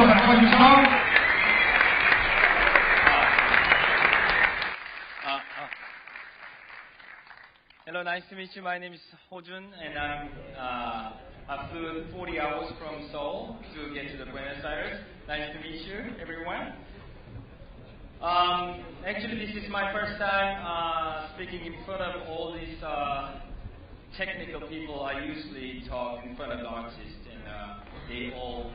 Hojun Song. Hello, nice to meet you. My name is Hojun, and I flew 40 hours from Seoul to get to the Buenos Aires. Nice to meet you, everyone. Actually, this is my first time speaking in front of all these technical people. I usually talk in front of the artists, and they all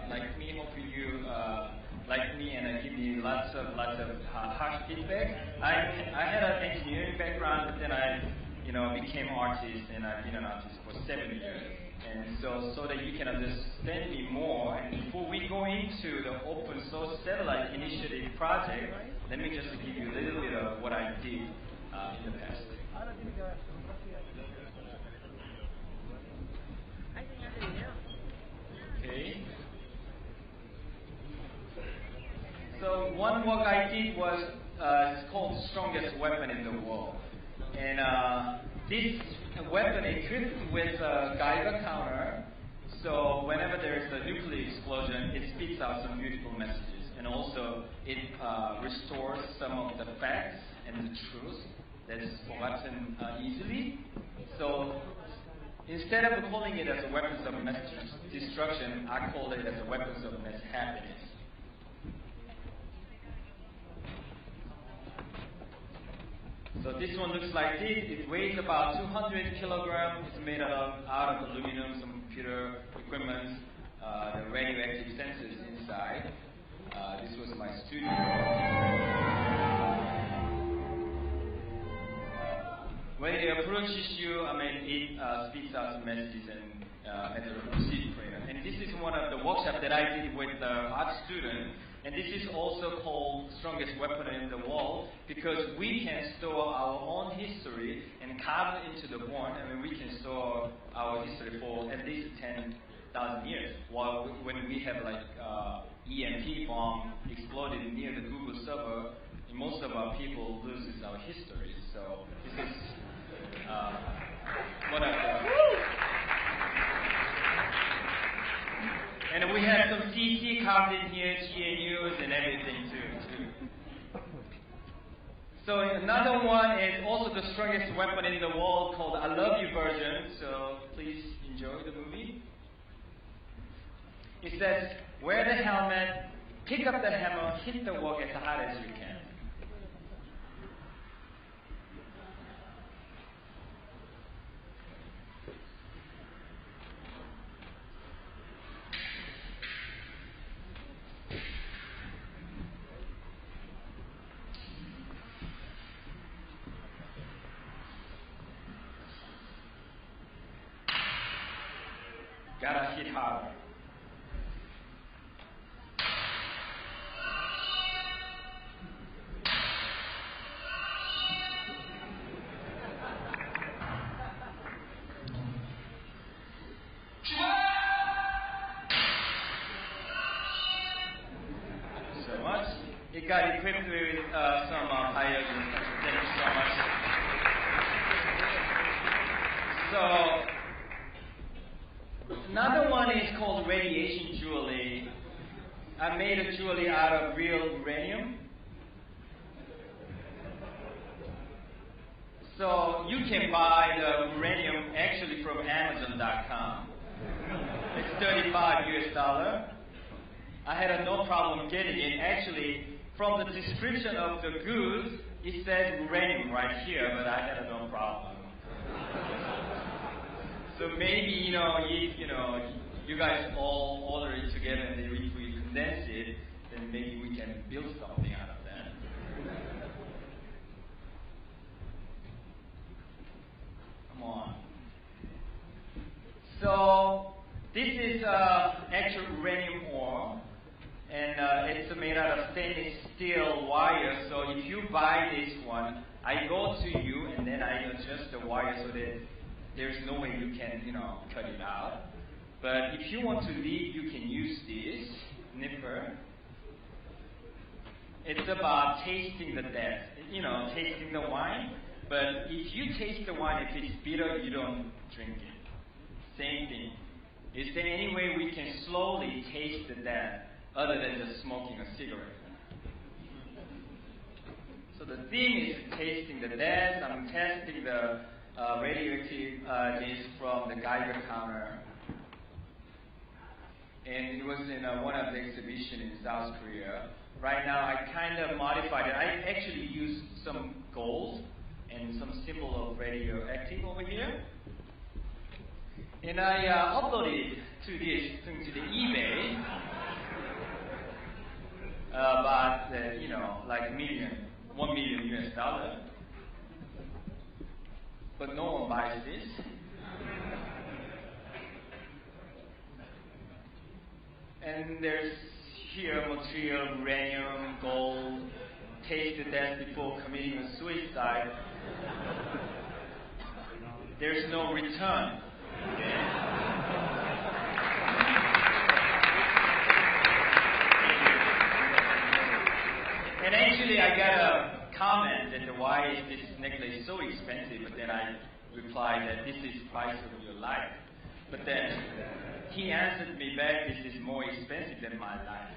like me. Hopefully, you like me, and give me lots of harsh feedback. I had an engineering background, but then I became artist, and I've been an artist for 7 years. And so that you can understand me more, and before we go into the open source satellite initiative project, let me just give you a little bit of what I did in the past. Okay. So one work I did was it's called Strongest Weapon in the World. And this weapon equipped with a Geiger counter, so whenever there is a nuclear explosion, it spits out some beautiful messages. And also, it restores some of the facts and the truth that is forgotten easily. So instead of calling it as a weapons of mass destruction, I call it as a weapons of mass happiness. So this one looks like this. It weighs about 200 kilograms. It's made out of aluminum, some computer equipment, the radioactive sensors inside. This was my studio. When it approaches you, it spits out some messages and at the receipt printer. And this is one of the workshops that I did with the art student. And this is also called Strongest Weapon in the World, because we can store our own history and carve it into the bone. We can store our history for at least 10,000 years. While when we have EMP bomb exploded near the Google server, most of our people loses our history. So this is one of the... And we have some CT carved in here, GNUs and everything too. So another one is also the strongest weapon in the world, called I Love You version. So please enjoy the movie. It says, wear the helmet, pick up the hammer, hit the wall as hard as you can. Gotta hit harder. So much. It got equipped with some Hojung. Thank you so much. So another one is called radiation jewelry. I made a jewelry out of real uranium. So you can buy the uranium actually from Amazon.com. It's $35 US. I had no problem getting it. Actually, from the description of the goods, it says uranium right here, but I had no problem. So maybe, if you guys all order it together and if we condense it, then maybe we can build something out of that. Come on. So this is actual uranium ore, and it's made out of stainless steel wire. So if you buy this one, I go to you and then I adjust the wire so that there's no way you can, cut it out. But if you want to leave, you can use this nipper. It's about tasting the death, tasting the wine. But if you taste the wine, if it's bitter, you don't drink it. Same thing. Is there any way we can slowly taste the death other than just smoking a cigarette. So the theme is tasting the dance. I'm testing the radioactiveness from the Geiger counter. And it was in one of the exhibitions in South Korea. Right now, I kind of modified it. I actually used some gold and some symbol of radioactive over here. And I uploaded to the eBay about, like $1 million US. But no one buys this. And there's here material, uranium, gold, taste the death before committing a suicide. There's no return. And actually I got a comment that why is this necklace so expensive, but then I replied that this is the price of your life. But then he answered me back, this is more expensive than my life.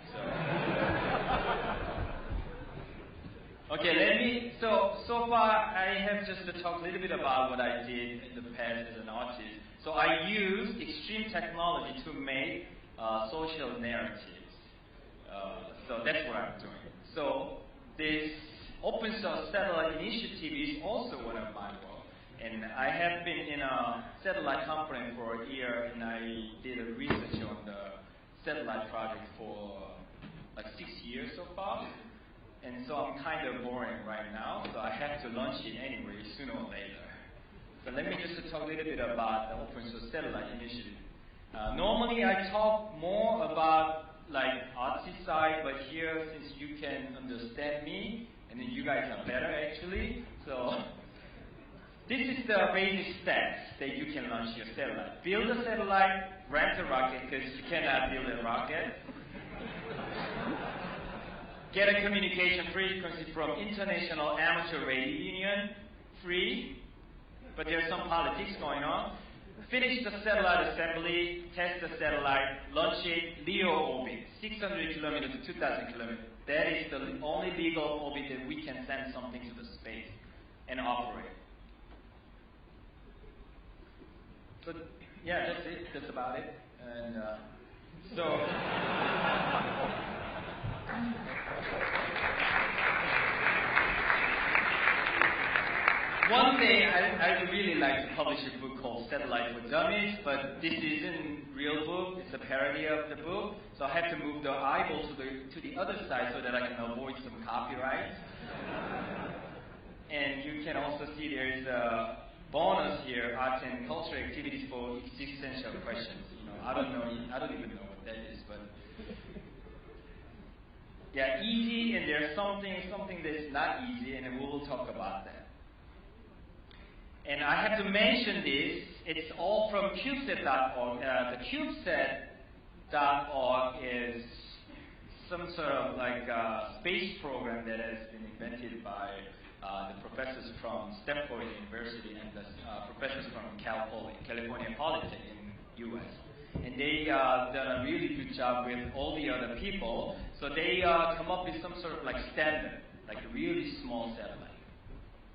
So, okay, so far I have just to talk a little bit about what I did in the past as an artist. So I used extreme technology to make social narratives. So that's what I'm doing. So this open source satellite initiative is also one of my work. And I have been in a satellite conference for a year, and I did a research on the satellite project for like 6 years so far. And so I'm kind of boring right now, so I have to launch it anyway, sooner or later. So let me just talk a little bit about the open source satellite initiative. Normally I talk more about like artsy side, but here, since you can understand me, and then you guys are better actually, so this is the basic steps that you can launch your satellite. Build a satellite, rent a rocket, because you cannot build a rocket. Get a communication frequency from International Amateur Radio Union, free, but there's some politics going on. Finish the satellite assembly, test the satellite, launch it, LEO orbit, 600 kilometers to 2,000 kilometers. That is the only legal orbit that we can send something to the space and operate. So, yeah, that's it. That's about it. And so, one day I'd really like to publish a book called Satellite for Dummies, but this isn't a real book. It's a parody of the book. So I have to move the eyeball to the other side so that I can avoid some copyright. And you can also see there is a bonus here, arts and culture activities for existential questions. I don't even know what that is, but yeah, easy, and there's something that's not easy, and we will talk about that. And I have to mention this. It's all from CubeSat.org. The CubeSat.org is some sort of like a space program that has been invented by the professors from Stanford University and the professors from California Polytechnic in U.S. And they done a really good job with all the other people. So they come up with some sort of like standard, like a really small satellite.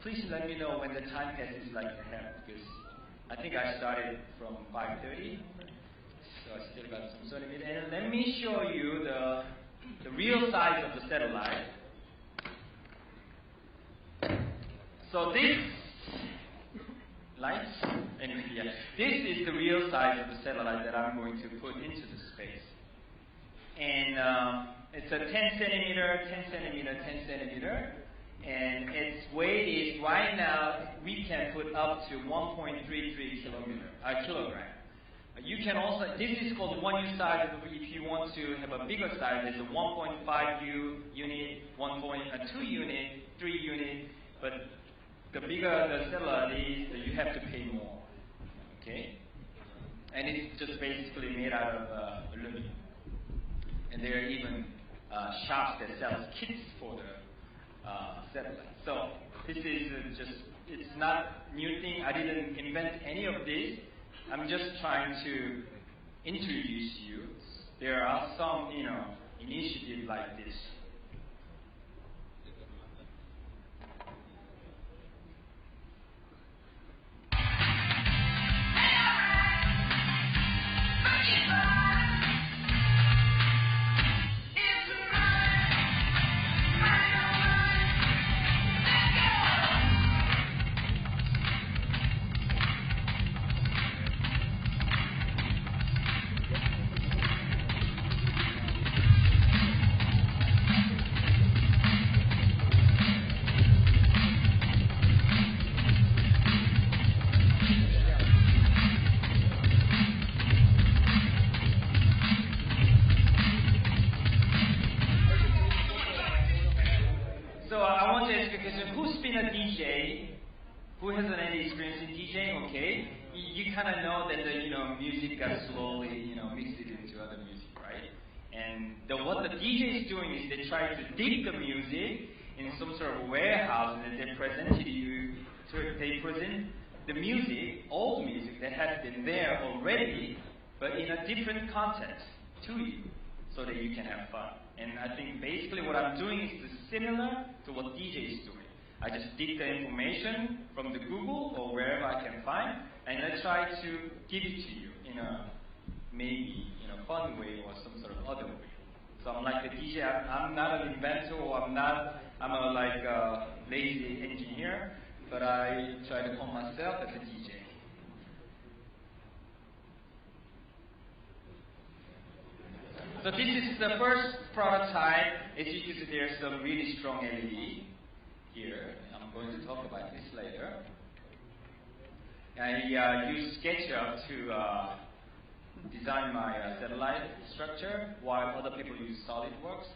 Please let me know when the time passes like that, because I think I started from 5:30, so I still got some 30 minutes. And let me show you the real size of the satellite. So this lights, anyway, yeah. This is the real size of the satellite that I'm going to put into the space. And it's a 10 centimeter, 10 centimeter, 10 centimeter. And its weight is, right now, we can put up to 1.33 kilogram. You can also, this is called 1U size. If you want to have a bigger size, there's a 1.5U unit, 1.2 unit, 3 unit. But the bigger the satellite is, you have to pay more. Okay? And it's just basically made out of aluminum. And there are even shops that sell kits for the satellite. So this is it's not a new thing. I didn't invent any of this. I'm just trying to introduce you. There are some, initiative like this. Who hasn't any experience in DJing? Okay, you kind of know that the music got slowly mixed into other music, right? And what the DJ is doing is they try to dig the music in some sort of warehouse, and they present to you. So they present the music, old music that has been there already, but in a different context to you, so that you can have fun. And I think basically what I'm doing is similar to what DJ is doing. I just dig the information from the Google or wherever I can find, and I try to give it to you in a maybe fun way or some sort of other way. So I'm like the DJ. I'm not an inventor, or I'm a lazy engineer, but I try to call myself as a DJ. So this is the first prototype. As you can see, there's some really strong LED. Here. I'm going to talk about this later. I use SketchUp to design my satellite structure, while other people use SolidWorks,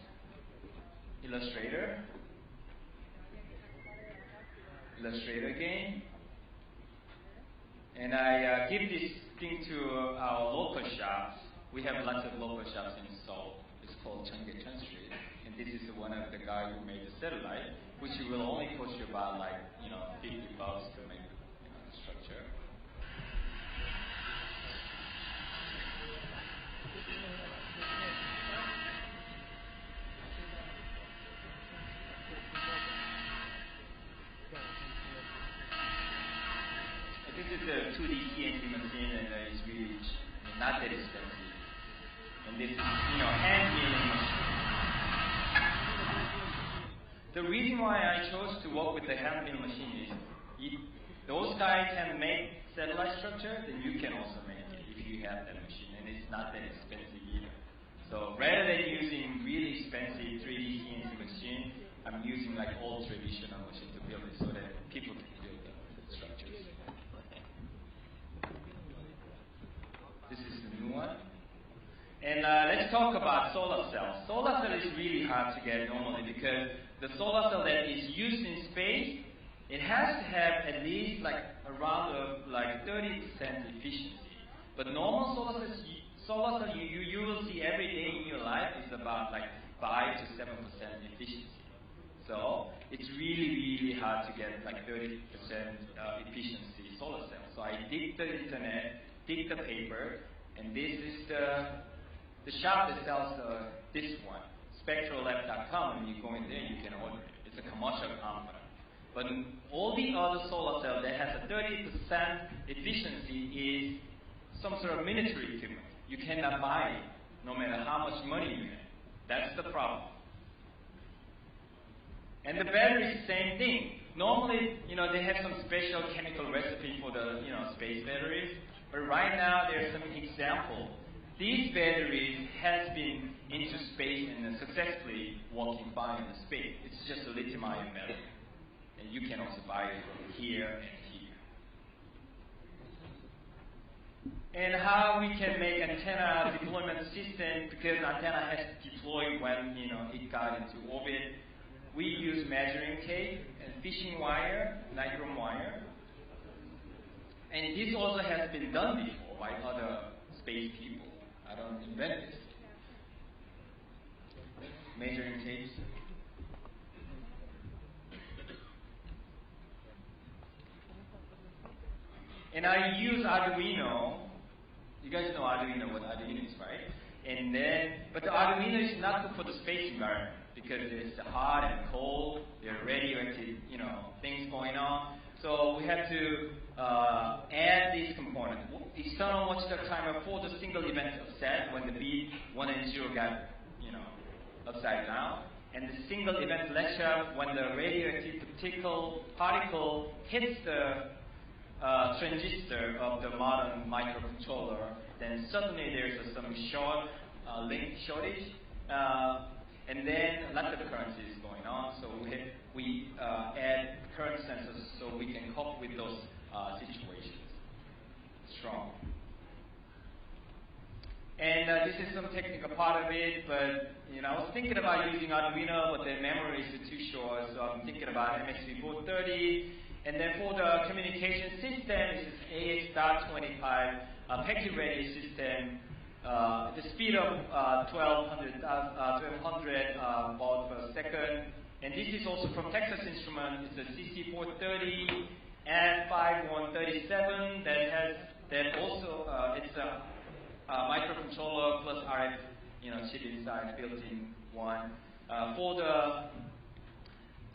Illustrator again. And I give this thing to our local shops. We have lots of local shops in Seoul. It's called Cheonggye Street. And this is one of the guys who made the satellite, which will only cost you about $50 to make the structure. This is a 2D CNC machine, and it's really not that expensive. And this is hand milling machine. The reason why I chose to work with the hand mill machine is if those guys can make satellite structure, then you can also make it if you have that machine, and it's not that expensive either. So rather than using really expensive 3D CNC machine, I'm using like old traditional machine to build it so that people can build the structures. This is the new one. And let's talk about solar cells. Solar cell is really hard to get normally because the solar cell that is used in space, it has to have at least around 30% efficiency. But normal solar cell you will see every day in your life is about 5 to 7% efficiency. So it's really hard to get 30% efficiency solar cell. So I dig the internet, dig the paper, and this is the shop that sells this one. SpectralLab.com, and you go in there, you can order it. It's a commercial company. But all the other solar cells that has a 30% efficiency is some sort of military equipment. You cannot buy it, no matter how much money you have. That's the problem. And the battery is the same thing. Normally, they have some special chemical recipe for the, space batteries. But right now, there's some example. These batteries has been into space and successfully working fine in space. It's just a lithium-ion battery. And you can also buy it from here and here. And how we can make antenna deployment system, because antenna has to deploy when it got into orbit. We use measuring tape and fishing wire, nitron wire. And this also has been done before by other space people. I don't invent this. Measuring tapes. And I use Arduino. You guys know Arduino, what Arduino is, right? And then, but the Arduino is not good for the space environment because it's hot and cold. There are radioactive, things going on. So we have to add these components. External watchdog timer for the single event offset when the beat 1 and 0 got, upside down. And the single event latch-up when the radioactive particle hits the transistor of the modern microcontroller, then suddenly there's some link shortage, and then lots of currency is going on. So we add current sensors so we can cope with those situations. Strong. And this is some technical part of it, but I was thinking about using Arduino, but the memory is too short, so I'm thinking about MSP430. And then for the communication system, this is AX.25 packet ready system. The speed of 1200 baud per second. And this is also from Texas Instruments. It's a CC430 and 5137 that also it's a microcontroller plus RF chip inside, built-in one. For the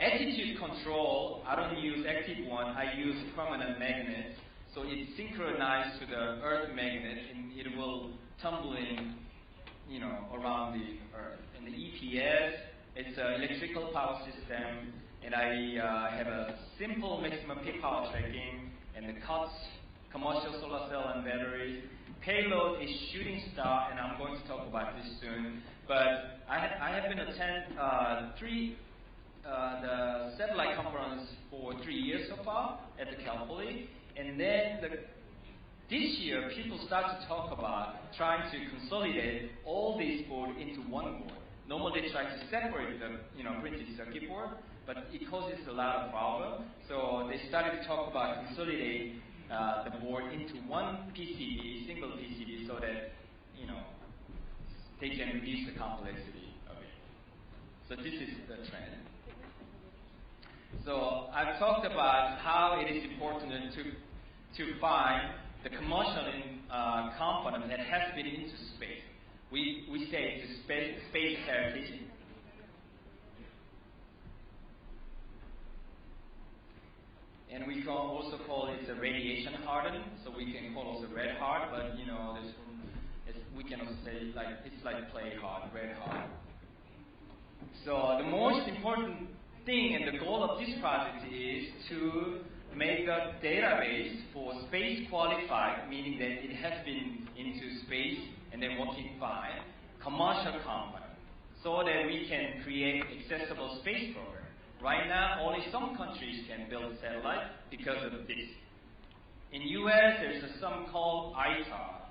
attitude control, I don't use active one. I use permanent magnet. So it's synchronized to the Earth magnet, and it will tumbling, around the Earth. And the EPS, it's an electrical power system, and I have a simple maximum peak power tracking, and the COTS, commercial solar cell and batteries. Payload is shooting star, and I'm going to talk about this soon. But I have been attend the satellite conference for 3 years so far at the Cal Poly, and then this year people start to talk about trying to consolidate all these boards into one board. Normally they try to separate the printed circuit board, but it causes a lot of problems. So they started to talk about consolidating the board into one PCB, single PCB, so that they can reduce the complexity of it. So this is the trend. So I've talked about how it is important to find the commercial component that has been into space. We say it's space heritage. And we can also call it a radiation hardened, so we can call it red hard, but we can also say it's like play hard, red hard. So the most important thing and the goal of this project is to make a database for space qualified, meaning that it has been into space and then working fine, commercial component, so that we can create accessible space program. Right now, only some countries can build satellite because of this. In US, there's some called ITAR,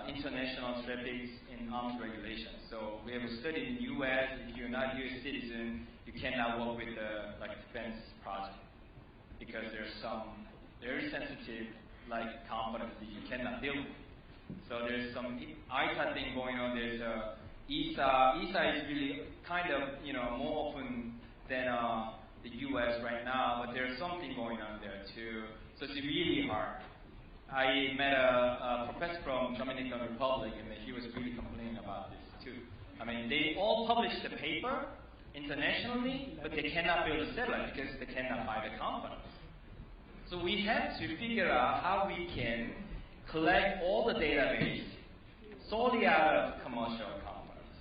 International Traffic in Arms Regulations. So we have a study in the US. If you're not a US citizen, you cannot work with the defense project because there's some very sensitive components that you cannot deal with. So there's some ITAR thing going on. There's ESA is really kind of more open than the US right now, but there's something going on there too. So it's really hard. I met a professor from Dominican Republic, and he was really complaining about this too. I mean, they all published the paper internationally, but they cannot build a satellite because they cannot buy the components. So we have to figure out how we can collect all the database solely out of commercial components.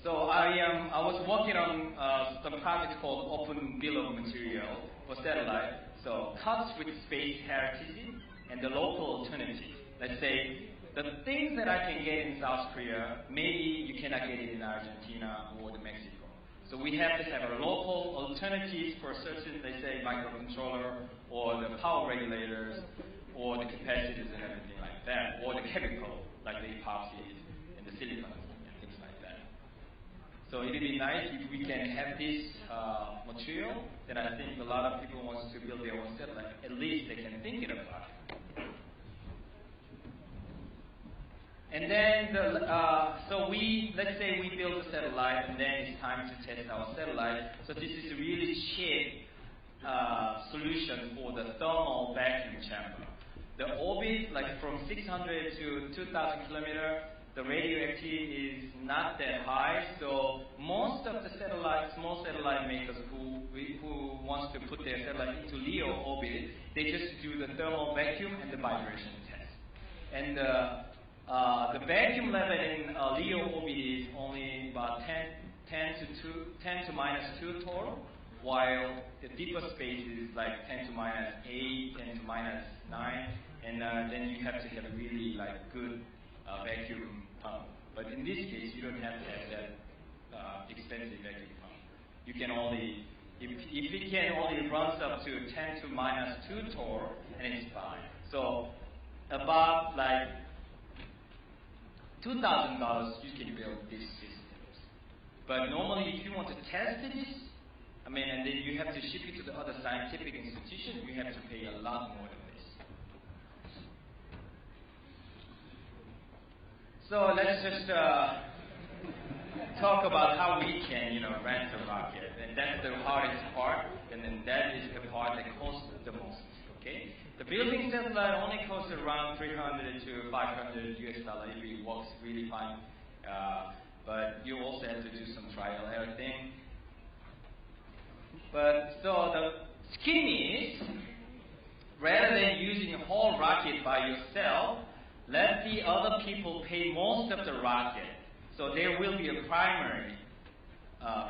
So I was working on some project called Open Bill of Material for satellite. So cuts with space heritage and the local alternatives. Let's say the things that I can get in South Korea, maybe you cannot get it in Argentina or Mexico. So we have to have a local alternatives for certain, let's say, microcontroller or the power regulators or the capacitors and everything like that, or the chemical, like the epoxies and the silicon and things like that. So it would be nice if we can have this material, then I think a lot of people want to build their own satellite. At least they can think it about it. And then, let's say we build a satellite, and then it's time to test our satellite. So this is a really cheap solution for the thermal vacuum chamber. the orbit, like from 600 to 2,000 kilometers, the radioactivity is not that high. So most of the satellites, small satellite makers who wants to put their satellite into LEO orbit, they just do the thermal vacuum and the vibration test. And the vacuum level in LEO orbit is only about 10 to minus 2 torr, while the deeper space is like 10 to minus 8, 10 to minus 9, and then you have to have a really like good vacuum pump. But in this case, you don't have to have that expensive vacuum pump. You can only, if it can only runs up to 10 to minus 2 torr, and it's fine. So about like $2,000 you can build these systems. But normally if you want to test this, and then you have to ship it to the other scientific institution, you have to pay a lot more than this. So let's just talk about how we can, rent a rocket. And that's the hardest part, and then that is the part that costs the most, okay? The building satellite only costs around $300 to $500 US if it works really fine. But you also have to do some trial and everything. But so the scheme is, rather than using a whole rocket by yourself, let the other people pay most of the rocket. So there will be a primary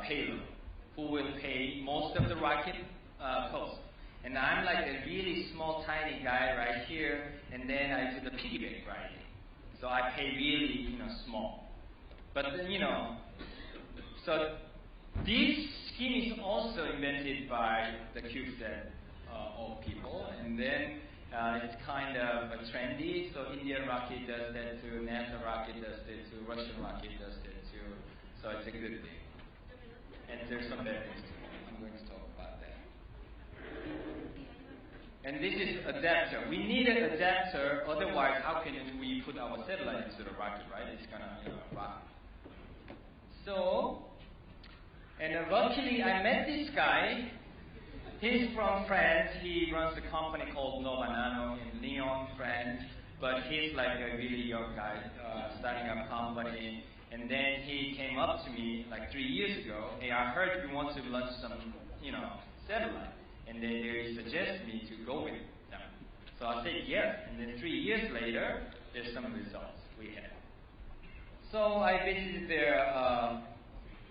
payload who will pay most of the rocket cost. And I'm like a really small, tiny guy right here, and then I do the piggyback riding. So I pay really, small. But so this scheme is also invented by the CubeSat old people, and then it's kind of trendy. So Indian rocket does that too, NASA rocket does that too, Russian rocket does that too. So it's a good thing. And there's some bad things too. I'm going to talk about that. And this is adapter. We need an adapter, otherwise how can we put our satellite into the rocket, right? It's gonna rock. So, and luckily I met this guy. He's from France. He runs a company called No Banano in Lyon, France. But he's like a really young guy, starting up a company. And then he came up to me like 3 years ago. Hey, I heard you want to launch some, satellite. And then they suggested me to go with them. So I said yes. And then 3 years later, there's some results we had. So I visited their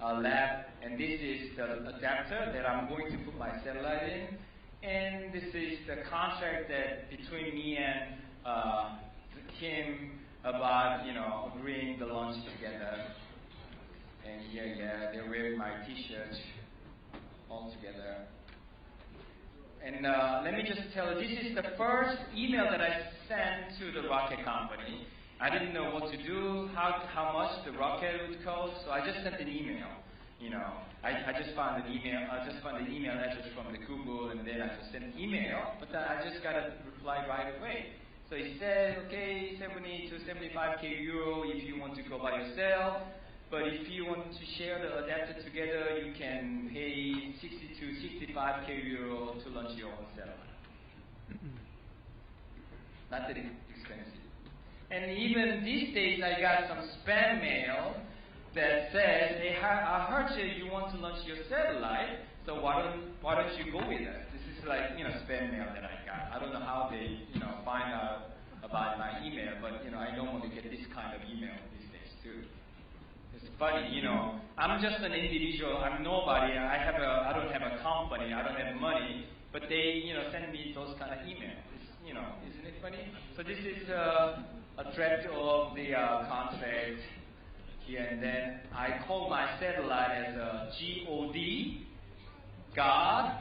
lab, and this is the adapter that I'm going to put my satellite in. And this is the contract that between me and him about, agreeing the launch together. And they're wearing my t-shirt all together. And let me just tell you, this is the first email that I sent to the rocket company. I didn't know what to do, how much the rocket would cost, so I just sent an email. I just found an email. I just found an email address from the Google, and then I just sent an email. But then I just got a reply right away. So he said, okay, 70 to 75k euro if you want to go by yourself. But if you want to share the adapter together, you can pay 60 to 65k euro to launch your own satellite. Not that expensive. And even these days, I got some spam mail that says, hey, I heard you want to launch your satellite, so why don't you go with us? This is like, spam mail that I got. I don't know how they, find out about my email, but, I normally get this kind of email these days too. It's funny, I'm just an individual. I'm nobody. I don't have a company. I don't have money, but they, send me those kind of emails. Isn't it funny? So this is a draft of the contract here, and then I call my satellite as a G-O-D, God,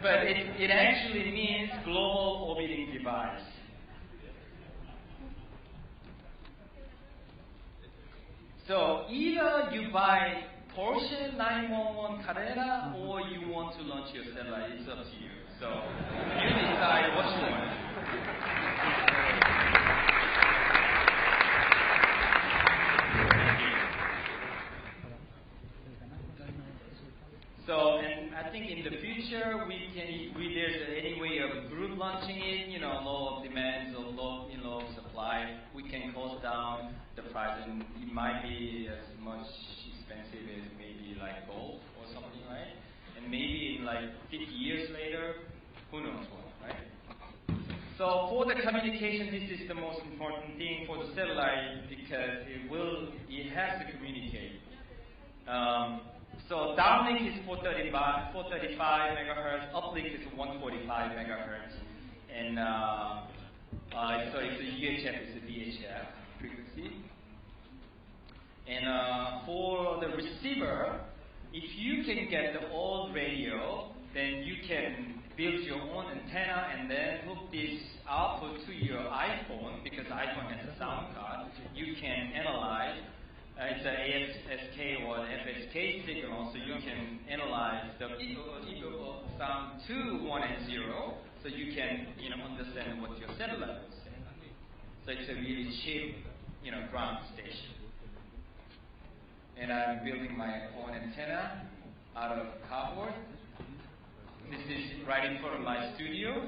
but it actually means Global Orbiting Device. So either you buy Porsche 911 Carrera or you want to launch your satellite. It's up to you. So you decide what you want. So, and I think in the future there's any way of group launching it, low around the price, and it might be as much expensive as maybe like gold or something, right? And maybe in like 50 years later, who knows what, right? So for the communication, this is the most important thing for the satellite because it has to communicate. So downlink is 435 megahertz, uplink is 145 megahertz, and so it's a UHF, it's a VHF frequency. And for the receiver, if you can get the old radio, then you can build your own antenna and then hook this output to your iPhone, because iPhone has a sound card. You can analyze. It's an ASK or an FSK signal, so you can analyze the sound to 1 and 0, so you can understand what your satellite is saying. So it's a really cheap ground station. And I'm building my own antenna out of cardboard. This is right in front of my studio.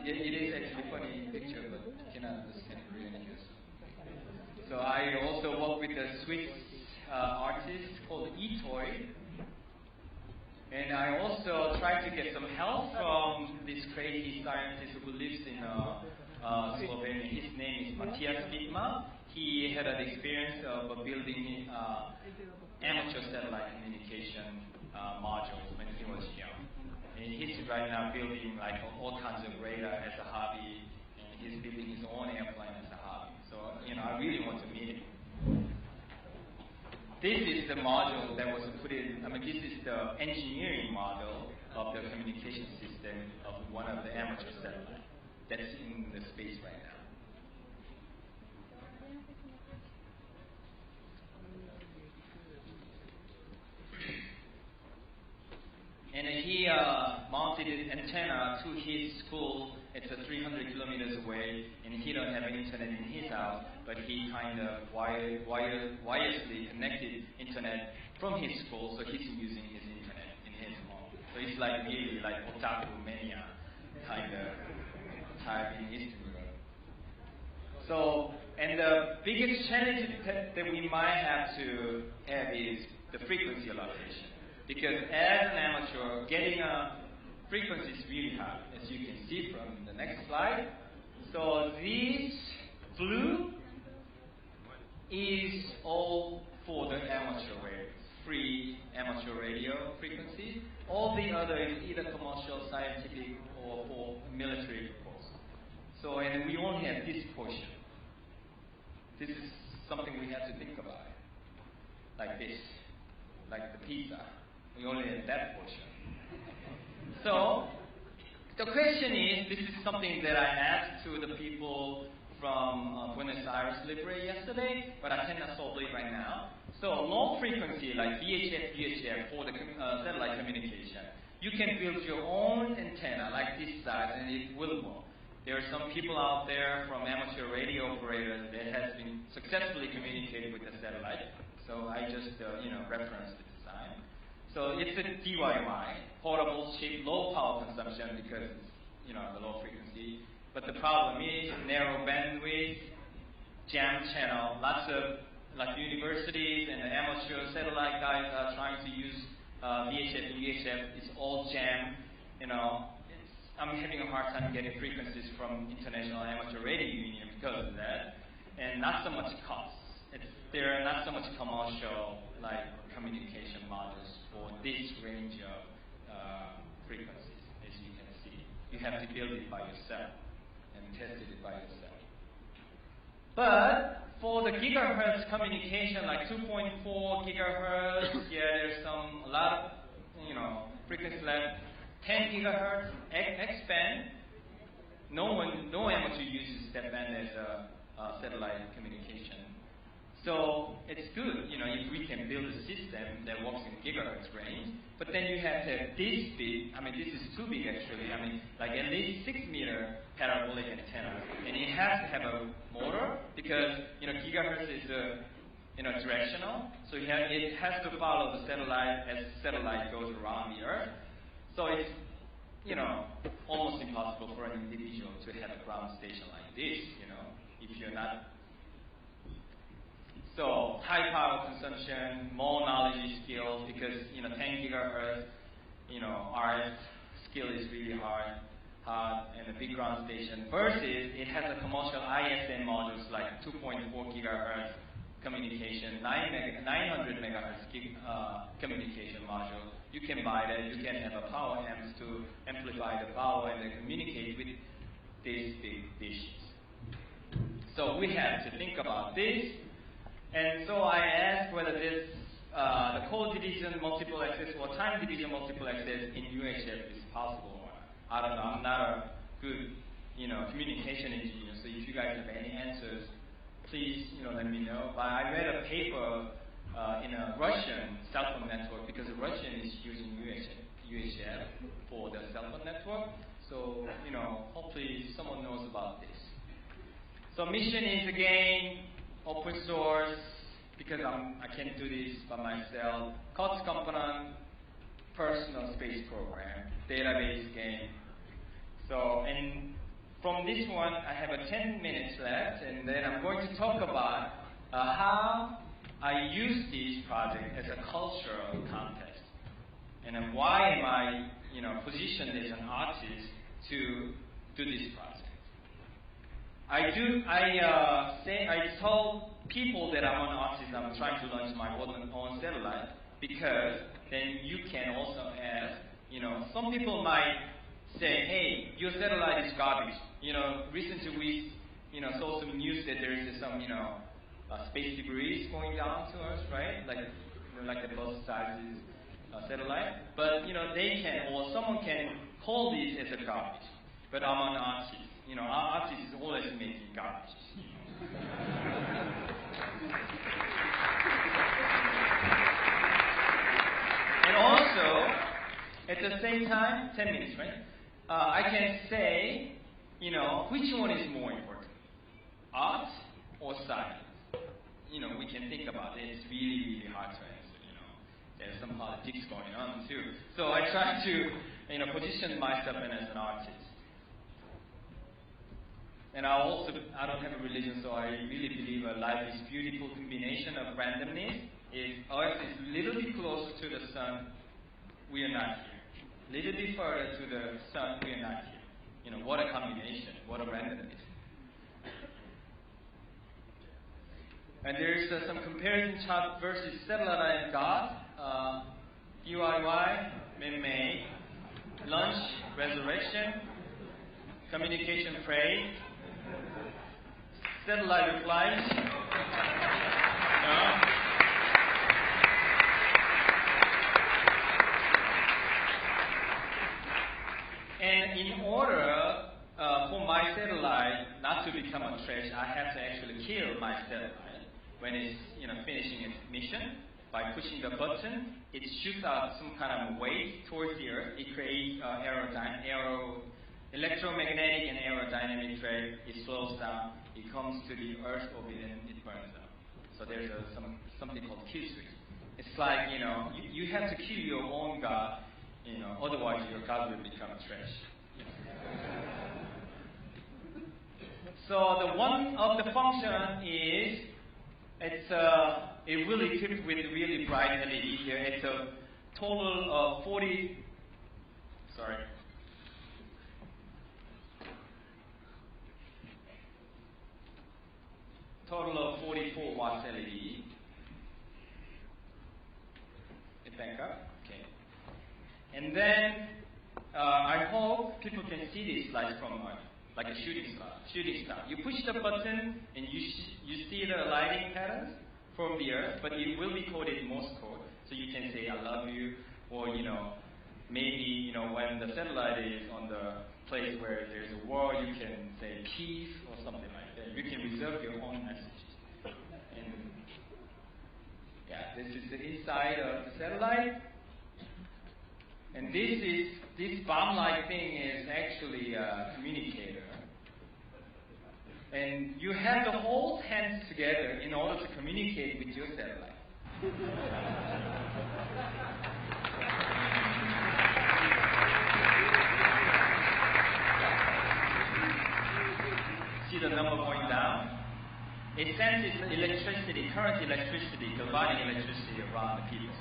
It is actually a funny picture, but you cannot understand really. So I also work with a Swiss artist called eToy, and I also try to get some help from this crazy scientist who lives in Slovenia. His name is Matthias Wittmer. He had an experience of building amateur satellite communication modules when he was young. And he's right now building like all kinds of radar as a hobby, and he's building his own airplane as a hobby. So, I really want to meet him. This is the module that was put in, this is the engineering model of the communication system of one of the amateur satellites that's in the space right now. And he mounted an antenna to his school. It's 300 kilometers away, and he don't have internet in his house, but he kind of wirelessly connected internet from his school, so he's using his internet in his home. So it's like really like otaku mania kind of type in Eastern Europe. So, and the biggest challenge that we might have to have is the frequency allocation. Because as an amateur, getting a frequency is really hard, as you can see from the next slide. So this blue is all for the amateur radio, free amateur radio frequency. All the other is either commercial, scientific, or for military purpose. So, and we only have this portion. This is something we have to think about, like this, like the pizza. We only have that portion. So, the question is, this is something that I asked to the people from Buenos Aires Libre yesterday, but I cannot solve it right now. So, low frequency, like VHF, UHF, for the satellite communication, you can build your own antenna like this size, and it will work. There are some people out there from amateur radio operators that has been successfully communicated with the satellite. So, I just, referenced the design. So it's a DIY, portable, cheap, low power consumption because it's, the low frequency. But the problem is narrow bandwidth, jam channel. Lots of like universities and the amateur satellite guys are trying to use VHF and UHF. It's all jam. I'm having a hard time getting frequencies from International Amateur Radio Union because of that, and not so much cost. There are not so much commercial like communication modules for this range of frequencies, as you can see. You have to build it by yourself and test it by yourself. But for the gigahertz communication, like 2.4 gigahertz, there's a lot of frequency left. 10 gigahertz X-band. No amateur uses that band as a satellite communication. So it's good, if we can build a system that works in gigahertz range, but then you have to have this big, this is too big actually, like at least 6 meter parabolic antenna. And it has to have a motor because, gigahertz is, directional. So it has to follow the satellite as the satellite goes around the Earth. So it's, almost impossible for an individual to have a ground station like this, if you're not. So high power consumption, more knowledge skills, because 10 gigahertz, RF skill is really hard, and a big ground station. Versus it has a commercial ISM modules like 2.4 gigahertz communication, 900 megahertz communication module. You can buy that. You can have a power amps to amplify the power and then communicate with these big dishes. So we have to think about this. And so I asked whether this the code division multiple access or time division multiple access in UHF is possible or not. I don't know. I'm not a good communication engineer. So if you guys have any answers, please let me know. But I read a paper in a Russian cell phone network, because the Russian is using UHF for the cell phone network. So hopefully someone knows about this. So mission is again open source, because I can't do this by myself. COTS component, personal space program, database game. So, and from this one, I have 10 minutes left, and then I'm going to talk about how I use this project as a cultural context, and then why am I, positioned as an artist to do this project. I tell people that I'm an artist, I'm trying to launch my own satellite, because then you can also ask, some people might say, hey, your satellite is garbage. Recently we, saw some news that there is some, space debris going down to us, right? Like the bus sizes satellite. But, they can, or someone can call this as a garbage. But I'm an artist. Our artist is always making garbage. And also, at the same time, 10 minutes, right? I can say, which one is more important? Art or science? We can think about it. It's really, really hard to answer, There's some politics going on too. So I try to, position myself as an artist. And I don't have a religion, so I really believe life is beautiful combination of randomness. If Earth is a little bit closer to the sun, we are not here. Little bit further to the sun, we are not here. What a combination, what a randomness. And there's some comparison chart versus satellite and God. DIY, man-made, lunch, resurrection, communication phrase, satellite replies. And in order for my satellite not to become a trash, I have to actually kill my satellite when it's finishing its mission. By pushing the button, it shoots out some kind of wave towards the Earth. It creates electromagnetic and aerodynamic drag. It slows down. It comes to the Earth orbit and it burns up. So there's something called kill switch. It's like you have to kill your own God. Otherwise your God will become trash. So the one of the function is it really equipped with really bright LED here. It's a total of 44 watts LED. It back up. Okay. And then I hope people can see this light from like a shooting star. You push the button and you see the lighting patterns from the Earth, but it will be coded Morse code, so you can say I love you, or maybe when the satellite is on the place where there's a war, you can say peace or something like that. You can reserve your own message. And yeah, this is the inside of the satellite. And this bomb-like thing is actually a communicator. And you have to hold hands together in order to communicate with your satellite. see the number going down? It sends its electricity, current electricity, galvanic electricity around the people.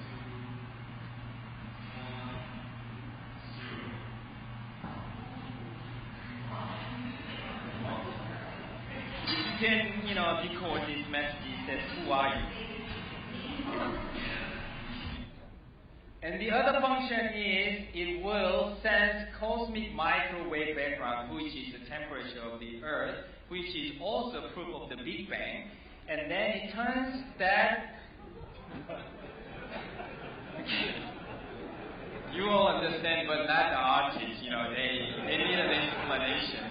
You can, decode these messages that who are you? And the other function is it will sense cosmic microwave background, which is the temperature of the Earth, which is also proof of the Big Bang. And then it turns that you all understand, but not the artists. They need an explanation.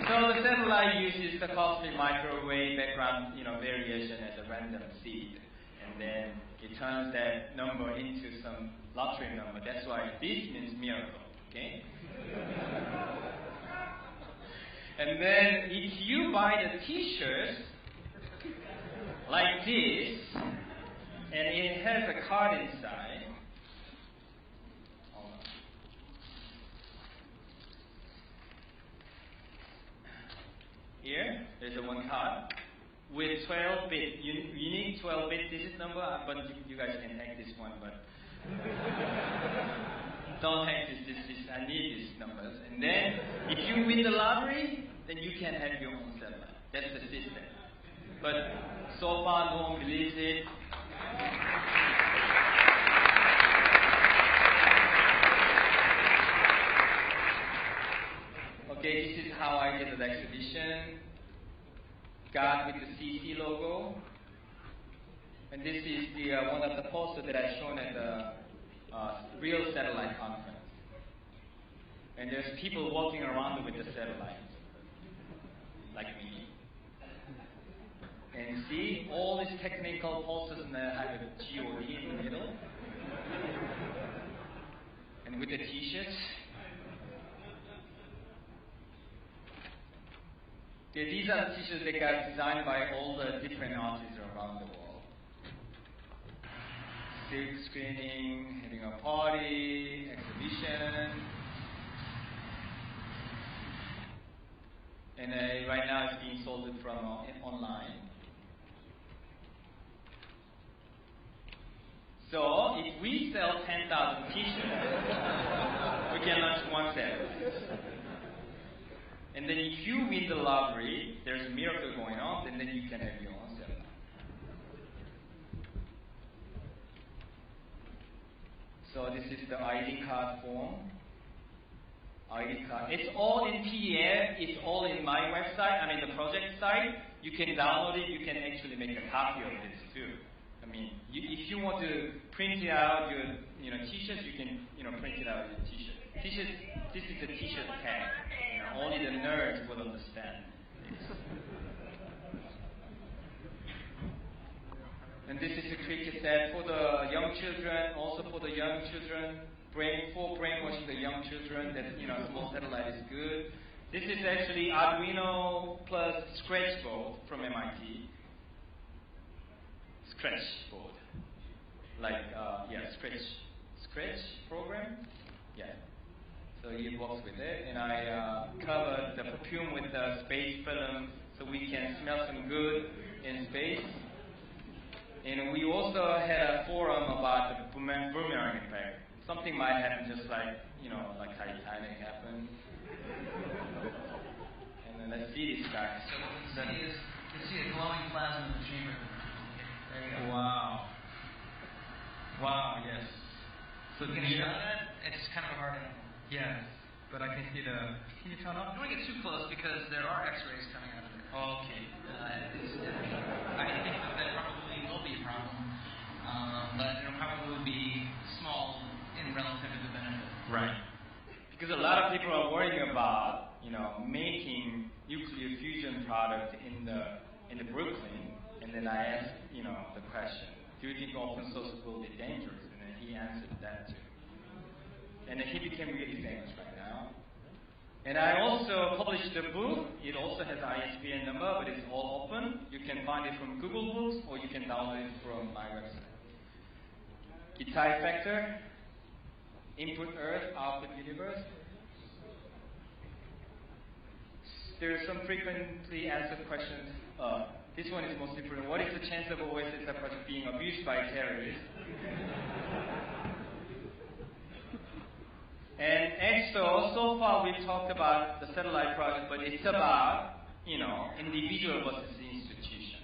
So the satellite uses the cosmic microwave background, variation as a random seed, and then it turns that number into some lottery number. That's why this means miracle. Okay. And then if you buy the T-shirts like this, and it has a card inside. Here, there's a one card with 12-bit, unique 12-bit digit number, but you guys can hack this one, but don't hack this, I need these numbers. And then, if you win the lottery, then you can have your own satellite. That's the system. But so far, no one believes it. Okay, this is how I did the exhibition. God with the CC logo. And this is the one of the posters that I shown at the real satellite conference. And there's people walking around with the satellite, like me. And see all these technical posters and have a GOD in the middle. And with the T-shirts. Okay, these are the T-shirts that got designed by all the different artists around the world. Silk screening, having a party, exhibition. And right now it's being sold from online. So if we sell 10,000 T-shirts, we can launch one satellite. And then if you win the lottery, there's a miracle going on, and then you can have your own satellite. So this is the ID card form. ID card. It's all in PDF. It's all in my website. The project site. You can download it. You can actually make a copy of this too. If you want to print it out your T-shirts, you can print it out your T-shirt. T-shirt. This is the T-shirt tag. Only the nerds will understand. And this is a cricket set for the young children, also for the young children, for brainwashing the young children that small satellite is good. This is actually Arduino plus Scratch board from MIT. Scratch board. Scratch program? Yeah. So he works with it, and I covered the perfume with the space film so we can smell some good in space. And we also had a forum about the boomerang effect. Something might happen just like Titanic happened. And then let's see this guy. So what we can see a glowing plasma in the chamber. There you go. Wow. Wow, yes. So can you show that? It's kind of a hard angle. Yes, but I can see the. Can you turn up? Don't get too close because there are X-rays coming out of there. Okay. I think that probably will be a problem, but it'll probably be small in relative to the benefit. Right. Because a lot of people are worrying about making nuclear fusion product in the Brooklyn, and then I asked the question, do you think open source will be dangerous? And then he answered that too. And he became really famous right now. And I also published a book. It also has ISBN number, but it's all open. You can find it from Google Books, or you can download it from my website. Gitai factor. Input Earth, output universe. There are some frequently answered questions. This one is most important. What is the chance of OSSI project being abused by terrorists? And so far we've talked about the satellite project, but it's about, individual versus institution.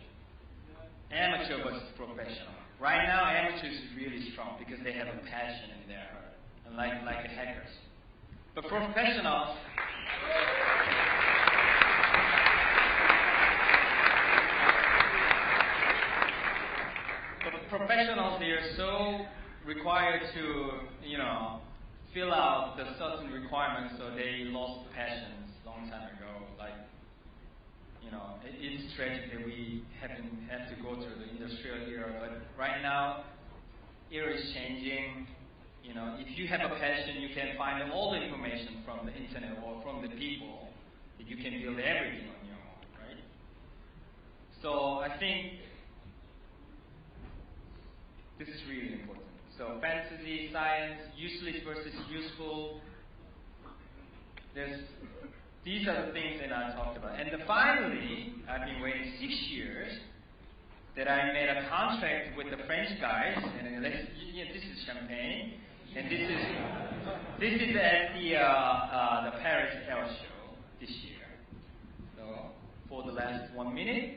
Amateur versus professional. Right now, amateurs is really strong because they have a passion in their heart, and like the hackers. But professionals, they are so required to, fill out the certain requirements, so they lost passions long time ago. It's tragic that we have to go through the industrial era, but right now, era is changing. If you have a passion, you can find all the information from the internet or from the people, that you can build everything on your own, right? So I think this is really important. So fantasy, science, useless versus useful. These are the things that I talked about. And finally, I've been waiting 6 years that I made a contract with the French guys. And this is champagne, and this is at the Paris Air Show this year. So for the last 1 minute.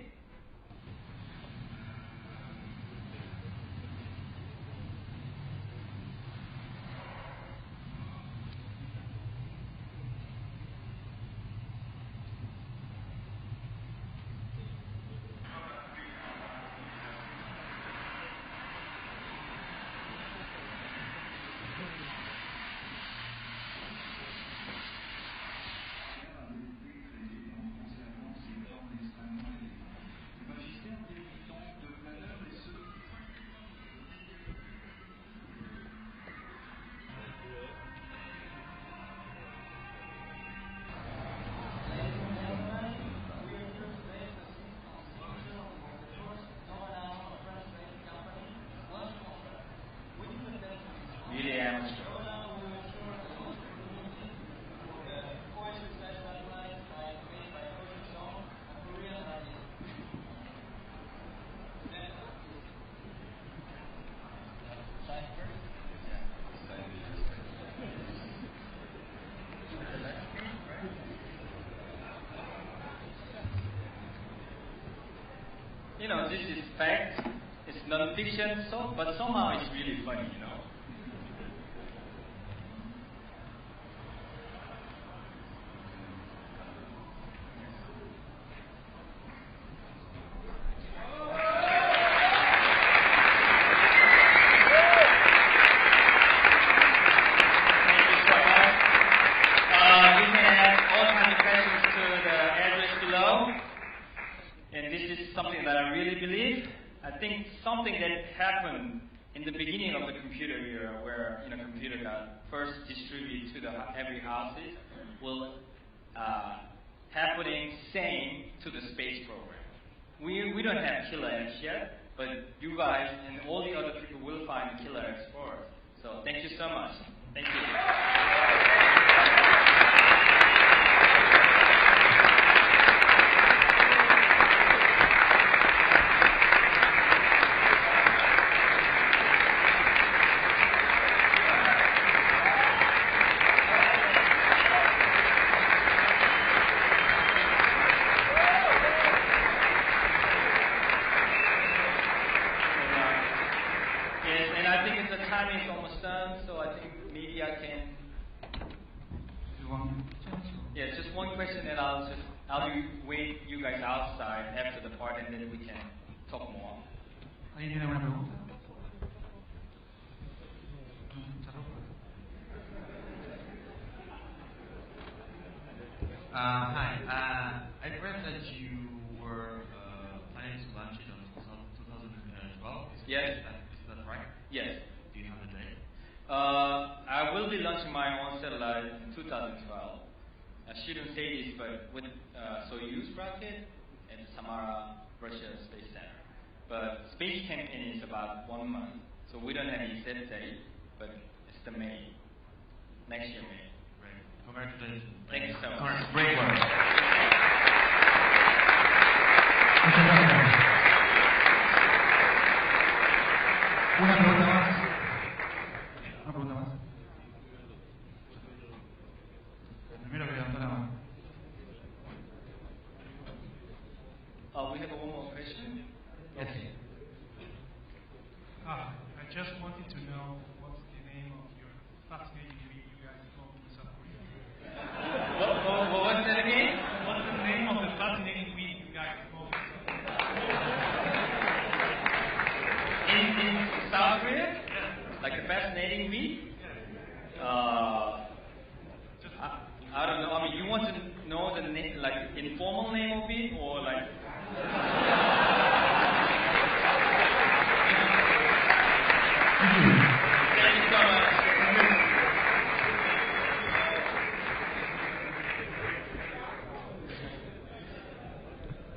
This is fact, it's non-fiction, but somehow it's really funny, Something that happened in the beginning of the computer era, where computer got first distributed to every houses, will happening same to the space program. We don't have killer apps yet, but you guys and all the other people will find killer apps for us. So thank you so much. Thank you. ¿Alguien tiene alguna pregunta? Hi. I read that you were planning to launch it on 2012. Yes. Is that right? Yes. Do you have a date? I will be launching my own satellite in 2012. I shouldn't say this, but with Soyuz rocket and Samara Russia Space Center. But space campaign is about 1 month, so we don't have any set date, but it's the May next year, May. Great. Congratulations. Thank you so much. Great work. Una pregunta más. Una pregunta más. Primero que levantó la mano. We have one more question. Yes. I just wanted to know what's the name of your fascinating week you guys hold in South Korea. What was that again? What's the name of the fascinating week you guys hold in South Korea? In South Korea? Like a fascinating week? I don't know. I mean, you want to know the name, like informal name of it, or like? Thank you so much.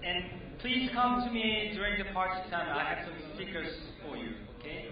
And please come to me during the party time. I have some stickers for you. Okay?